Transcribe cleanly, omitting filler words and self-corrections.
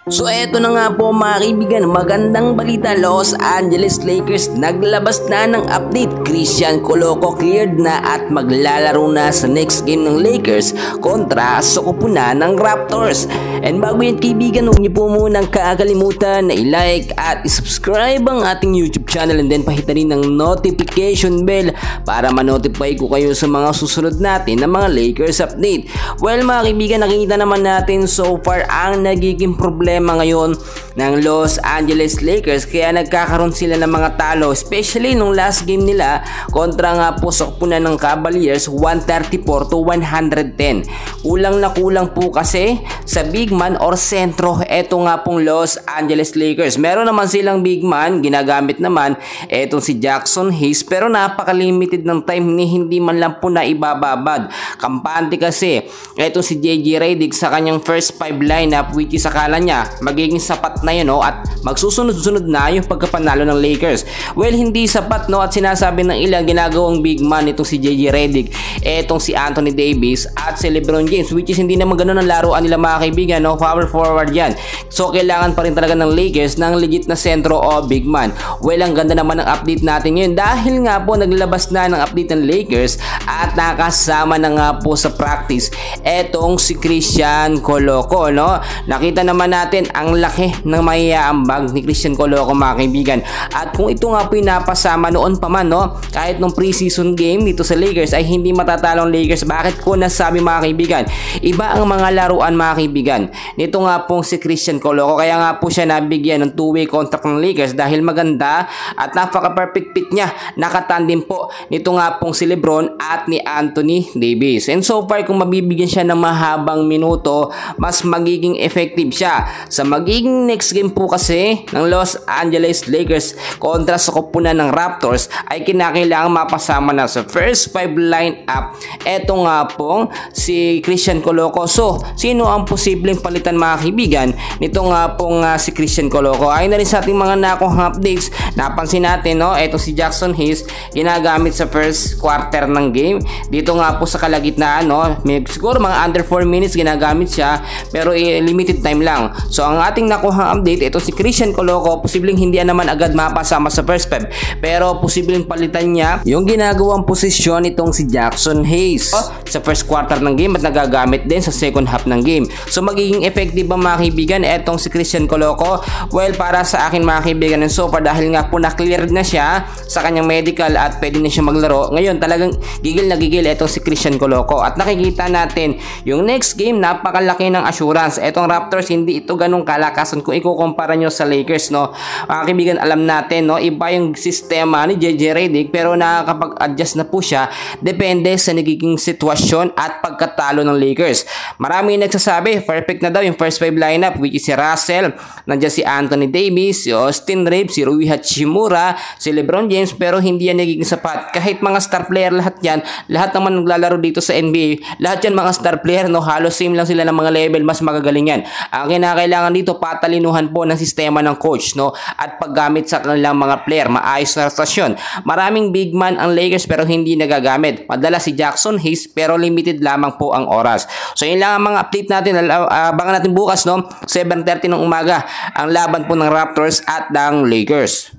So eto na nga po mga kaibigan, magandang balita. Los Angeles Lakers naglabas na ng update. Christian Coloco cleared na at maglalaro na sa next game ng Lakers kontra sa koponan ng Raptors. And bago yan kaibigan, huwag niyo po munang kakalimutan na i-like at i-subscribe ang ating YouTube channel and then pahita rin ng notification bell para ma-notify ko kayo sa mga susunod natin na mga Lakers update. Well mga kaibigan, nakikita naman natin so far ang nagiging problema ngayon ng Los Angeles Lakers, kaya nagkakaroon sila ng mga talo, especially nung last game nila kontra nga po sa koponan ng Cavaliers, 134-110. Kulang na kulang po kasi sa big man or sentro eto nga pong Los Angeles Lakers. Meron naman silang big man, ginagamit naman etong si Jackson Hayes, pero napaka-limited ng time ni hindi man lang po na ibababad. Kampante kasi etong si JJ Redick sa kanyang first 5 lineup, which is akala niya magiging sapat na yun, no? At magsusunod-sunod na yung pagkapanalo ng Lakers. Well, hindi sapat, no? At sinasabi ng ilang ginagawang big man itong si JJ Redick, etong si Anthony Davis at si LeBron James, which is hindi naman ganun ang laruan nila mga kaibigan, no? Power forward yan. So kailangan pa rin talaga ng Lakers ng legit na sentro o big man. Well, ang ganda naman ng update natin ngayon dahil nga po naglabas na ng update ng Lakers at nakasama na nga po sa practice etong si Christian Coloco, no? Nakita naman natin ang laki ng maiaambag ni Christian Coloco mga kaibigan. At kung ito nga po yung napasama noon pa man, no, kahit nung preseason game dito sa Lakers ay hindi matatalong Lakers. Bakit ko nasabi mga kaibigan? Iba ang mga laruan mga kaibigan nito nga pong si Christian Coloco, kaya nga po siya nabigyan ng 2-way contract ng Lakers dahil maganda at napaka-perfect fit niya. Nakatandem po nito nga pong si LeBron at ni Anthony Davis. And so far, kung mabibigyan siya ng mahabang minuto, mas magiging effective siya. Sa magiging next game po kasi ng Los Angeles Lakers kontra sa koponan ng Raptors ay kinakailangan mapasama na sa first 5 lineup eto nga pong si Christian Coloco. So, sino ang posibleng palitan mga kaibigan nito nga pong si Christian Coloco? Ayon na rin sa ating mga nakuhang updates, napansin natin, no, eto si Jackson Hayes ginagamit sa first quarter ng game. Dito nga po sa kalagitnaan, no, siguro mga under 4 minutes ginagamit siya, pero limited time lang. So ang ating nakuhang update, ito si Christian Coloco, posibleng hindi naman agad mapasama sa first 5, pero posibleng palitan niya yung ginagawang posisyon itong si Jackson Hayes sa first quarter ng game at nagagamit din sa second half ng game. So magiging effective ba mga kaibigan etong si Christian Coloco? Well, para sa akin mga kaibigan, and so far dahil nga po na-clear na siya sa kanyang medical at pwede na siya maglaro, ngayon talagang gigil na gigil etong si Christian Coloco. At nakikita natin yung next game, napakalaki ng assurance. Etong Raptors hindi ito ganong kalakasan kung ikukumpara nyo sa Lakers, no. Mga kaibigan, alam natin, no, iba yung sistema ni JJ Redick, pero nakakapag-adjust na po siya depende sa nagiging sitwasyon at pagkatalo ng Lakers. Marami nagsasabi perfect na daw yung first 5 lineup, which is si Russell, nandiyan si Anthony Davis, si Austin Reeves, si Rui Hachimura, si LeBron James, pero hindi yan nagiging sapat. Kahit mga star player lahat yan, lahat naman naglalaro dito sa NBA, lahat yan mga star player, no, halos same lang sila ng mga level, mas magagaling yan. Ang kinakailangan dito, patalinuhan po ng sistema ng coach, no, at paggamit sa kanilang mga player, maayos na rotasyon. Maraming big man ang Lakers pero hindi nagagamit. Madalas si Jackson Hayes pero limited lamang po ang oras. So yun lang ang mga update natin. Abangan natin bukas, no, 7:30 ng umaga ang laban po ng Raptors at ng Lakers.